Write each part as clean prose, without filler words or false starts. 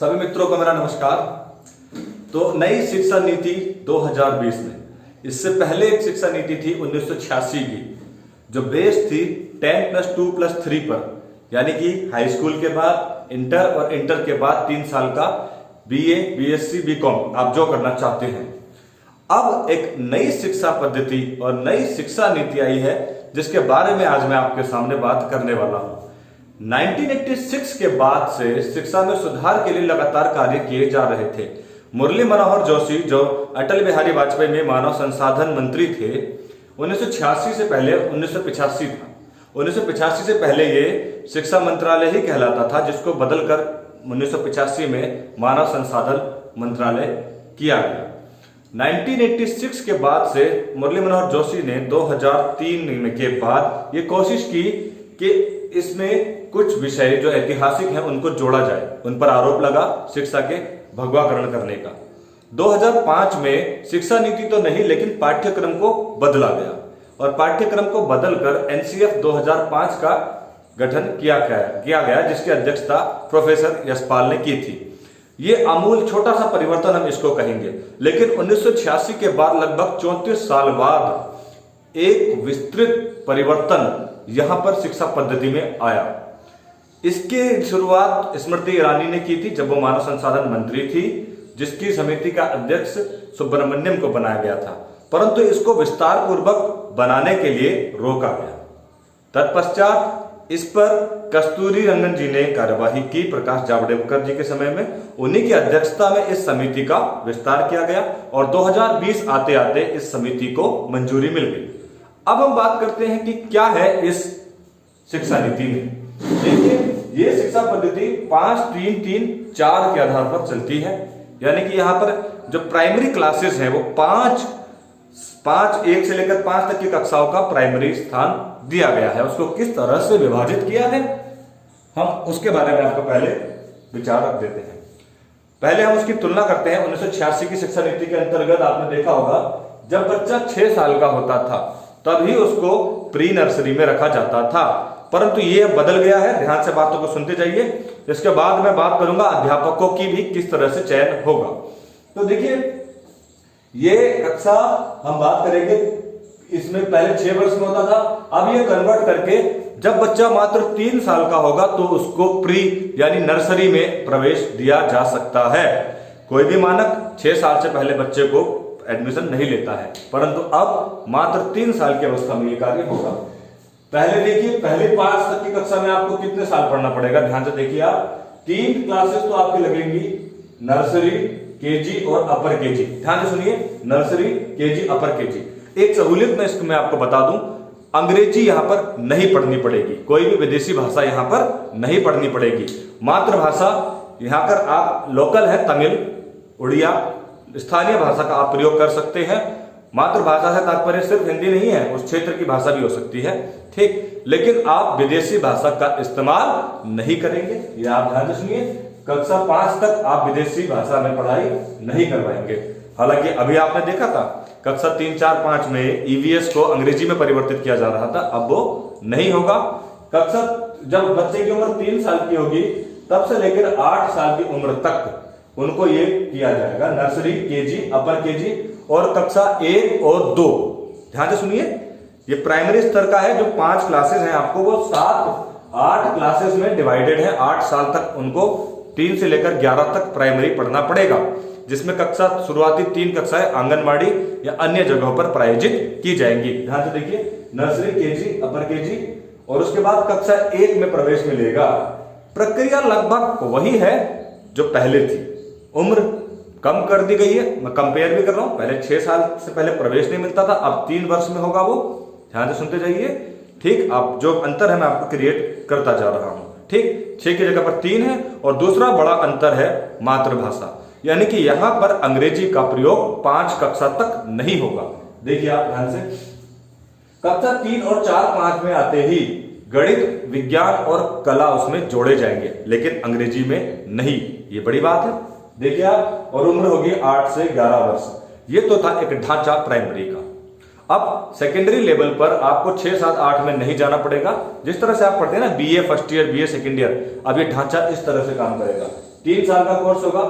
सभी मित्रों को मेरा नमस्कार। तो नई शिक्षा नीति 2020 में, इससे पहले एक शिक्षा नीति थी 1986 की, जो बेस थी 10+2+3 पर, यानी कि हाई स्कूल के बाद इंटर और इंटर के बाद 3 साल का बीए, बीएससी, बीकॉम आप जो करना चाहते हैं। अब एक नई शिक्षा पद्धति और नई शिक्षा नीति आई है, जिसके बारे में आज मैं आपके सामने बात करने वाला हूं। 1986 के बाद से शिक्षा में सुधार के लिए लगातार कार्य किए जा रहे थे। मुरली मनोहर जोशी, जो अटल बिहारी वाजपेयी में मानव संसाधन मंत्री थे, 1986 से पहले 1985 था। 1985 से पहले ये शिक्षा मंत्रालय ही कहलाता था, जिसको बदलकर 1985 में मानव संसाधन मंत्रालय किया गया। 1986 के बाद से मुरली मनोहर जोशी ने 2003 के बाद ये कोशिश की कि इसमें कुछ विषय जो ऐतिहासिक हैं उनको जोड़ा जाए। उन पर आरोप लगा शिक्षा के भगवाकरण करने का। 2005 में शिक्षा नीति तो नहीं, लेकिन पाठ्यक्रम को बदला गया और पाठ्यक्रम को बदलकर एनसीएफ 2005 का गठन किया गया, जिसकी अध्यक्षता प्रोफेसर यशपाल ने की थी। ये आमूल छोटा सा परिवर्तन हम इसको कहेंगे, लेकिन 1986 के बाद लगभग 34 साल बाद एक विस्तृत परिवर्तन यहां पर शिक्षा पद्धति में आया। इसकी शुरुआत स्मृति ईरानी ने की थी, जब वो मानव संसाधन मंत्री थी, जिसकी समिति का अध्यक्ष सुब्रमण्यम को बनाया गया था, परंतु इसको विस्तार पूर्वक बनाने के लिए रोका गया। तत्पश्चात इस पर कस्तूरी रंगन जी ने कार्यवाही की। प्रकाश जावड़ेकर जी के समय में उन्हीं की अध्यक्षता में इस समिति का विस्तार किया गया और 2020 आते आते इस समिति को मंजूरी मिल गई। अब हम बात करते हैं कि क्या है इस शिक्षा नीति में। देखिए, ये शिक्षा पद्धति 5-3-3-4 के आधार पर चलती है, यानी कि यहां पर जो प्राइमरी क्लासेस हैं वो 1 से लेकर 5 तक की कक्षाओं का प्राइमरी स्थान दिया गया है। उसको किस तरह से विभाजित किया है, हम उसके बारे में आपको पहले विचार रख देते हैं। पहले हम उसकी तुलना करते हैं 1986 की शिक्षा नीति के अंतर्गत। आपने देखा होगा, जब बच्चा 6 साल का होता था तभी उसको प्री नर्सरी में रखा जाता था, परंतु ये बदल गया है। ध्यान से बातों को सुनते जाइए। इसके बाद मैं बात करूंगा अध्यापकों की भी किस तरह से चयन होगा। तो देखिए, ये कक्षा हम बात करेंगे, इसमें पहले 6 वर्ष में होता था, अब ये कन्वर्ट करके जब बच्चा मात्र 3 साल का होगा तो उसको प्री यानी नर्सरी में प्रवेश दिया जा सकता है। कोई भी मानक 6 साल से पहले बच्चे को एडमिशन नहीं लेता है, परंतु अब मात्र 3 साल की अवस्था में ये कार्य होगा। पहले देखिए, पहले 5 तक की कक्षा में आपको कितने साल पढ़ना पड़ेगा, ध्यान से देखिए आप। 3 क्लासेस तो आपकी लगेंगी, नर्सरी, केजी और अपर केजी। ध्यान से सुनिए, नर्सरी, केजी, अपर केजी। एक सहूलियत में इसको मैं आपको बता दूं, अंग्रेजी यहां पर नहीं पढ़नी पड़ेगी, कोई भी विदेशी भाषा यहां पर नहीं पढ़नी पड़ेगी। मातृभाषा यहां पर आप लोकल है, तमिल, उड़िया, स्थानीय भाषा का आप प्रयोग कर सकते हैं। मातृभाषा से तात्पर्य सिर्फ हिंदी नहीं है, उस क्षेत्र की भाषा भी हो सकती है, ठीक, लेकिन आप विदेशी भाषा का इस्तेमाल नहीं करेंगे। ये आप ध्यान से सुनिए, कक्षा 5 तक आप विदेशी भाषा में पढ़ाई नहीं करवाएंगे। हालांकि अभी आपने देखा था कक्षा 3, 4, 5 में ईवीएस को अंग्रेजी में परिवर्तित किया जा रहा था, अब वो नहीं होगा। कक्षा जब बच्चे की उम्र 3 साल की होगी, तब से लेकर 8 साल की उम्र तक उनको ये किया जाएगा, नर्सरी, केजी, अपर केजी और कक्षा 1 और 2। ध्यान से सुनिए, ये प्राइमरी स्तर का है। जो 5 क्लासेस हैं आपको, वो 7-8 क्लासेस में डिवाइडेड है। 8 साल तक उनको 3 से लेकर 11 तक प्राइमरी पढ़ना पड़ेगा, जिसमें कक्षा शुरुआती 3 कक्षाएं आंगनबाड़ी या अन्य जगहों पर प्रायोजित की जाएंगी। ध्यान से देखिए, नर्सरी, केजी, अपर केजी और उसके बाद कक्षा 1 में प्रवेश मिलेगा। प्रक्रिया लगभग वही है जो पहले थी। उम्र कम कर दी गई है, मैं कंपेयर भी कर रहा हूं। पहले 6 साल से पहले प्रवेश नहीं मिलता था, अब 3 वर्ष में होगा वो। ध्यान से सुनते जाइए, ठीक। आप जो अंतर है मैं आपको क्रिएट करता जा रहा हूं, ठीक। 6 की जगह पर 3 है। और दूसरा बड़ा अंतर है मातृभाषा, यानी कि यहां पर अंग्रेजी का प्रयोग 5 कक्षा तक नहीं होगा। देखिए आप ध्यान से, कक्षा 3 और 4, 5 में आते ही गणित, विज्ञान और कला उसमें जोड़े जाएंगे, लेकिन अंग्रेजी में नहीं। ये बड़ी बात है, देखिए आप। और उम्र होगी 8 से 11 वर्ष। ये तो था एक ढांचा प्राइमरी का। अब सेकेंडरी लेवल पर आपको 6, 7, 8 में नहीं जाना पड़ेगा। जिस तरह से आप पढ़ते हैं ना, BA first year, BA second year, अब ये ढांचा इस तरह से काम करेगा। 3 साल का कोर्स होगा।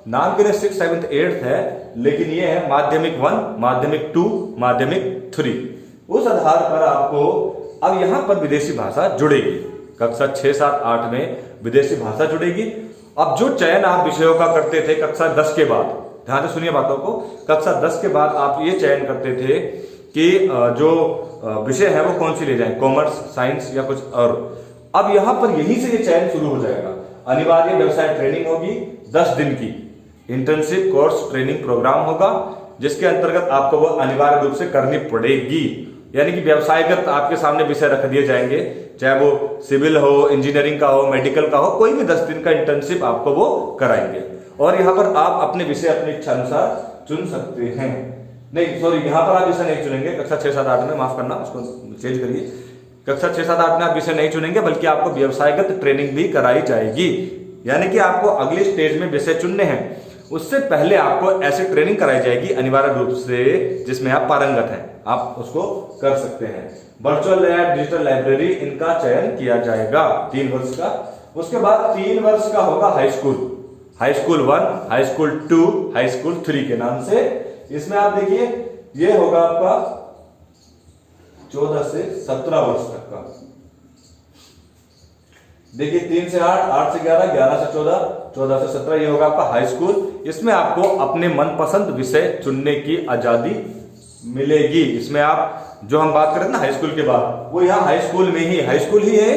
नाम के लिए 6th 7th 8th है, लेकिन ये है माध्यमिक 1, माध्यमिक 2, माध्यमिक 3। उस आधार पर आपको अब यहां पर विदेशी भाषा जुड़ेगी। कक्षा 6, 7, 8 में विदेशी भाषा जुड़ेगी। अब जो चयन आप विषयों का करते थे कक्षा 10 के बाद, ध्यान से सुनिए बातों को, कक्षा 10 के बाद आप ये चयन करते थे कि जो विषय है वो कौन सी ले जाएं, कॉमर्स, साइंस या कुछ और। अब यहां पर यहीं से ये चयन शुरू हो जाएगा। अनिवार्य व्यवसाय ट्रेनिंग होगी, 10 दिन की इंटर्नशिप कोर्स ट्रेनिंग प्रोग्राम होगा, जिसके अंतर्गत आपको वो अनिवार्य रूप से करनी पड़ेगी। यानी कि व्यवसायगत आपके सामने विषय रख दिए जाएंगे, चाहे वो सिविल हो, इंजीनियरिंग का हो, मेडिकल का हो, कोई भी 10 दिन का इंटर्नशिप आपको वो कराएंगे। और यहाँ पर आप अपने विषय अपनी इच्छा अनुसार चुन सकते हैं। नहीं सॉरी, यहाँ पर आप विषय नहीं चुनेंगे। कक्षा 6, 7, 8 में, माफ करना, उसको चेंज करिए। कक्षा 6, 7, 8 में आप विषय नहीं चुनेंगे, बल्कि आपको व्यवसायगत ट्रेनिंग भी कराई जाएगी। यानी कि आपको अगले स्टेज में विषय चुनने हैं, उससे पहले आपको ऐसी ट्रेनिंग कराई जाएगी अनिवार्य रूप से जिसमें आप पारंगत हैं, आप उसको कर सकते हैं। वर्चुअल लैब, डिजिटल लाइब्रेरी, इनका चयन किया जाएगा 3 वर्ष का। उसके बाद 3 वर्ष का होगा high school, high school 1, high school 2, high school 3 के नाम से। इसमें आप देखिए ये होगा आपका 14 से 17 वर्ष तक का। देखिए 3 से 8, 8 से 11, 11 से 14, 14 से 17, ये होगा आपका हाई स्कूल। इसमें आपको अपने मनपसंद विषय चुनने की आजादी मिलेगी। इसमें आप जो हम बात करें ना हाई स्कूल के बाद, वो यहाँ हाई स्कूल में ही, हाई स्कूल ही है,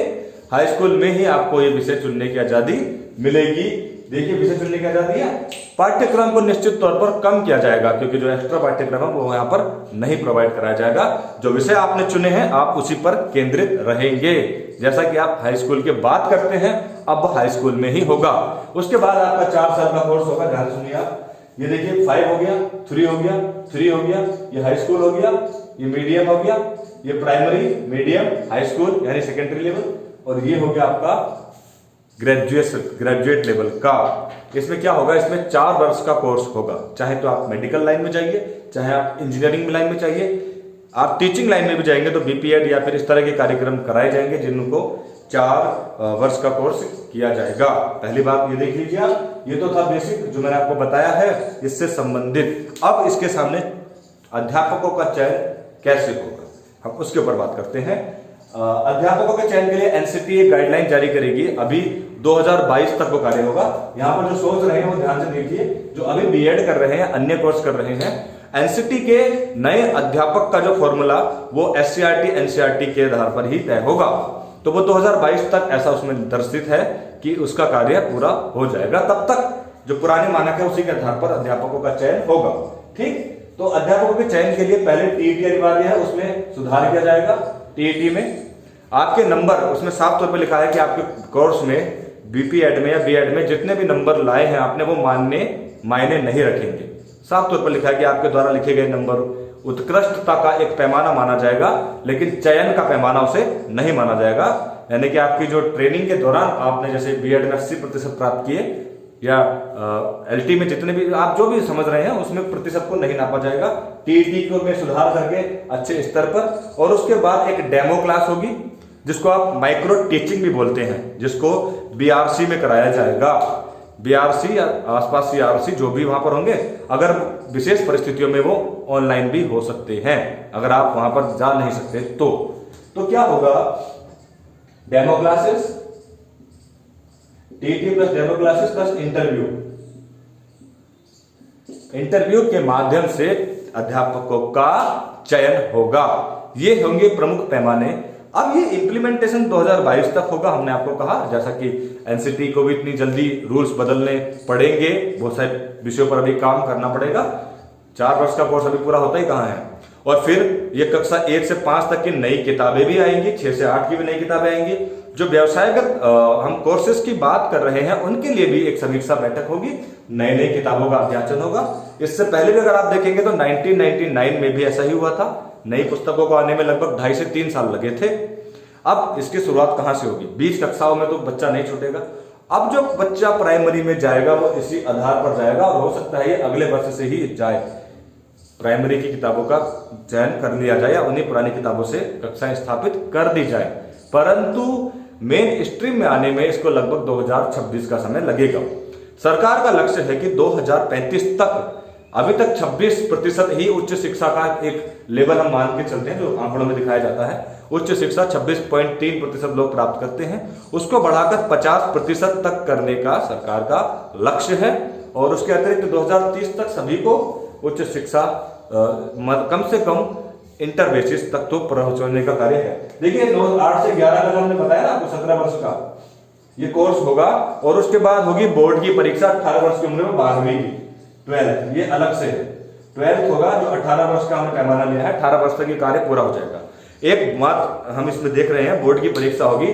हाई स्कूल में ही आपको ये विषय चुनने की आजादी मिलेगी। देखिए विषय चुनने की आजादी है। पाठ्यक्रम को निश्चित तौर पर कम किया जाएगा, क्योंकि जो एक्स्ट्रा पाठ्यक्रम है वो यहाँ पर नहीं प्रोवाइड कराया जाएगा। जो विषय आपने चुने हैं आप उसी पर केंद्रित रहेंगे, जैसा कि आप हाई स्कूल के बात करते हैं अब हाई स्कूल में ही होगा। उसके बाद आपका 4 साल का कोर्स होगा। ध्यान सुनिए आप, ये देखिए 5 हो गया, 3 हो गया, 3 हो गया, ये हाई स्कूल हो गया, ये मीडियम हो गया, ये प्राइमरी, मीडियम, हाई स्कूल यानी सेकेंडरी लेवल, और ये हो गया आपका ग्रेजुएट लेवल का। इसमें क्या होगा, इसमें 4 वर्ष का कोर्स होगा। चाहे तो आप मेडिकल लाइन में जाइए, चाहे आप इंजीनियरिंग लाइन में चाहिए, आप टीचिंग लाइन में भी जाएंगे तो बीपीएड या फिर इस तरह के कार्यक्रम कराए जाएंगे जिनको 4 वर्ष का कोर्स किया जाएगा। पहली बात ये देख लीजिए आप, ये तो था बेसिक जो मैंने आपको बताया है इससे संबंधित। अब इसके सामने अध्यापकों का चयन कैसे होगा, हम उसके ऊपर बात करते हैं। अध्यापकों के चयन के लिए एनसीटी एक गाइडलाइन जारी करेगी। अभी 2022 तक वो कार्य होगा। यहाँ पर जो सोच रहे हैं वो ध्यान से देखिए, जो अभी बीएड कर रहे हैं, अन्य कोर्स कर रहे हैं, एनसीटी के नए अध्यापक का जो फॉर्मूला वो एससीईआरटी एनसीईआरटी के आधार पर ही तय होगा। तो वो 2022 तक ऐसा उसमें दर्शित है कि उसका कार्य पूरा हो जाएगा। तब तक जो पुराने मानक है उसी के आधार पर अध्यापकों का चयन होगा। ठीक, तो अध्यापकों के चयन के लिए पहले टीईटी अनिवार्य है, उसमें सुधार किया जाएगा। टीईटी में आपके नंबर, उसमें साफ तौर पर लिखा है कि आपके कोर्स में बीपीएड में या बीएड में जितने भी नंबर लाए हैं आपने वो मायने नहीं रखेंगे। साफ तौर पर लिखा है कि आपके द्वारा लिखे गए नंबर उत्कृष्टता का एक पैमाना माना जाएगा, लेकिन चयन का पैमाना उसे नहीं माना जाएगा। यानी कि आपकी जो ट्रेनिंग के दौरान आपने जैसे बीएड में 80% प्राप्त किए या एलटी में जितने भी आप जो भी समझ रहे हैं उसमें प्रतिशत को नहीं नापा जाएगा। टीईटी को में सुधार करके अच्छे स्तर पर, और उसके बाद एक डेमो क्लास होगी जिसको आप माइक्रो टीचिंग भी बोलते हैं, जिसको बीआरसी में कराया जाएगा। बीआरसी या आसपास सीआरसी जो भी वहां पर होंगे, अगर विशेष परिस्थितियों में वो ऑनलाइन भी हो सकते हैं, अगर आप वहां पर जा नहीं सकते तो क्या होगा, demo classes, TT plus demo classes plus interview के माध्यम से अध्यापकों का चयन होगा। ये होंगे प्रमुख पैमाने। अब ये इंप्लीमेंटेशन 2022 तक होगा। हमने आपको कहा जैसा कि एनसीटी को भी इतनी जल्दी रूल्स बदलने पड़ेंगे, बहुत सारे विषयों पर अभी काम करना पड़ेगा। 4 वर्ष का कोर्स अभी पूरा होता ही कहां है। और फिर ये कक्षा 1 से 5 तक की नई किताबें भी आएंगी, 6 से 8 की भी नई किताबें आएंगी। जो व्यवसायगत हम कोर्सेज की बात कर रहे हैं उनके लिए भी एक समीक्षा बैठक होगी, नई किताबों का अध्याचन होगा। इससे पहले भी अगर आप देखेंगे तो 1999 में भी ऐसा ही हुआ था। नई पुस्तकों को आने में लगभग 2.5 से 3 साल लगे थे। अब इसकी शुरुआत कहां से होगी, 20 कक्षाओं में तो बच्चा नहीं छूटेगा। अब जो बच्चा प्राइमरी में जाएगा वो इसी आधार पर जाएगा, और हो सकता है ये अगले वर्ष से ही जाए, प्राइमरी की किताबों का चयन कर लिया जाए या उन्हीं पुरानी किताबों से कक्षाएं स्थापित कर दी जाए। परंतु मेन स्ट्रीम में आने में इसको लगभग 2026 का समय लगेगा। सरकार का लक्ष्य है कि 2035 तक, अभी तक 26% ही उच्च शिक्षा का एक लेवल हम मान के चलते हैं जो आंकड़ों में दिखाया जाता है, उच्च शिक्षा 26.3% लोग प्राप्त करते हैं, उसको बढ़ाकर 50% तक करने का सरकार का लक्ष्य है। और उसके अतिरिक्त 2030 तक सभी को उच्च शिक्षा कम से कम इंटर बेसिस तक तो पहुंचने का कार्य है। देखिए 8 से 11 का हमने बताया ना आपको, 17 वर्ष का ये कोर्स होगा और उसके बाद होगी बोर्ड की परीक्षा 18 वर्ष की उम्र में, 12वीं की 12th, ये अलग से है। 12th होगा जो 18 वर्ष का हमने पैमाना लिया है, 18 वर्ष तक ये कार्य पूरा हो जाएगा। एक बात हम इसमें देख रहे हैं, बोर्ड की परीक्षा होगी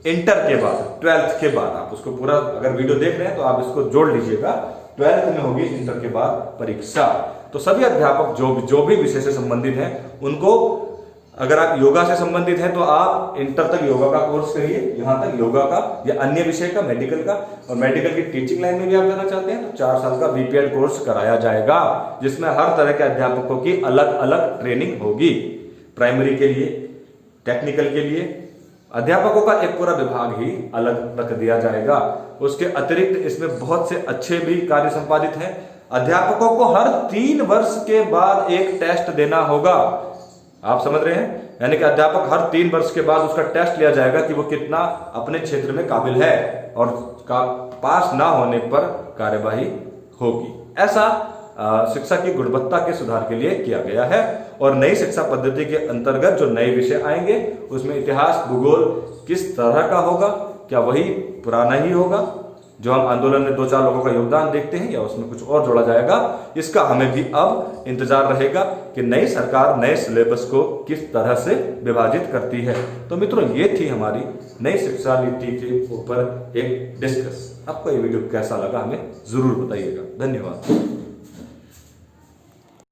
इंटर के बाद, 12th के बाद। आप उसको पूरा अगर वीडियो देख रहे हैं तो आप इसको जोड़ लीजिएगा, 12th में होगी इंटर के बाद परीक्षा। तो सभी अध्यापक जो भी विषय से संबंधित हैं उनको, अगर आप योगा से संबंधित हैं तो आप इंटर तक योगा का कोर्स करिए, यहां तक योगा का या अन्य विषय का, मेडिकल का, और मेडिकल की टीचिंग लाइन में भी आप जाना चाहते हैं तो 4 साल का बीपीएड कोर्स कराया जाएगा, जिसमें हर तरह के अध्यापकों की अलग अलग ट्रेनिंग होगी। प्राइमरी के लिए, टेक्निकल के लिए अध्यापकों का एक पूरा विभाग ही अलग रख दिया जाएगा। उसके अतिरिक्त इसमें बहुत से अच्छे भी कार्य संपादित हैं। अध्यापकों को हर 3 वर्ष के बाद एक टेस्ट देना होगा, आप समझ रहे हैं, यानी कि अध्यापक हर 3 वर्ष के बाद उसका टेस्ट लिया जाएगा कि वो कितना अपने क्षेत्र में काबिल है, और पास ना होने पर कार्यवाही होगी। ऐसा शिक्षा की गुणवत्ता के सुधार के लिए किया गया है। और नई शिक्षा पद्धति के अंतर्गत जो नए विषय आएंगे उसमें इतिहास, भूगोल किस तरह का होगा, क्या वही पुराना ही होगा जो हम आंदोलन में 2-4 लोगों का योगदान देखते हैं, या उसमें कुछ और जोड़ा जाएगा, इसका हमें भी अब इंतजार रहेगा कि नई सरकार नए सिलेबस को किस तरह से विभाजित करती है। तो मित्रों, ये थी हमारी नई शिक्षा नीति के ऊपर एक डिस्कस। आपको ये वीडियो कैसा लगा हमें जरूर बताइएगा। धन्यवाद।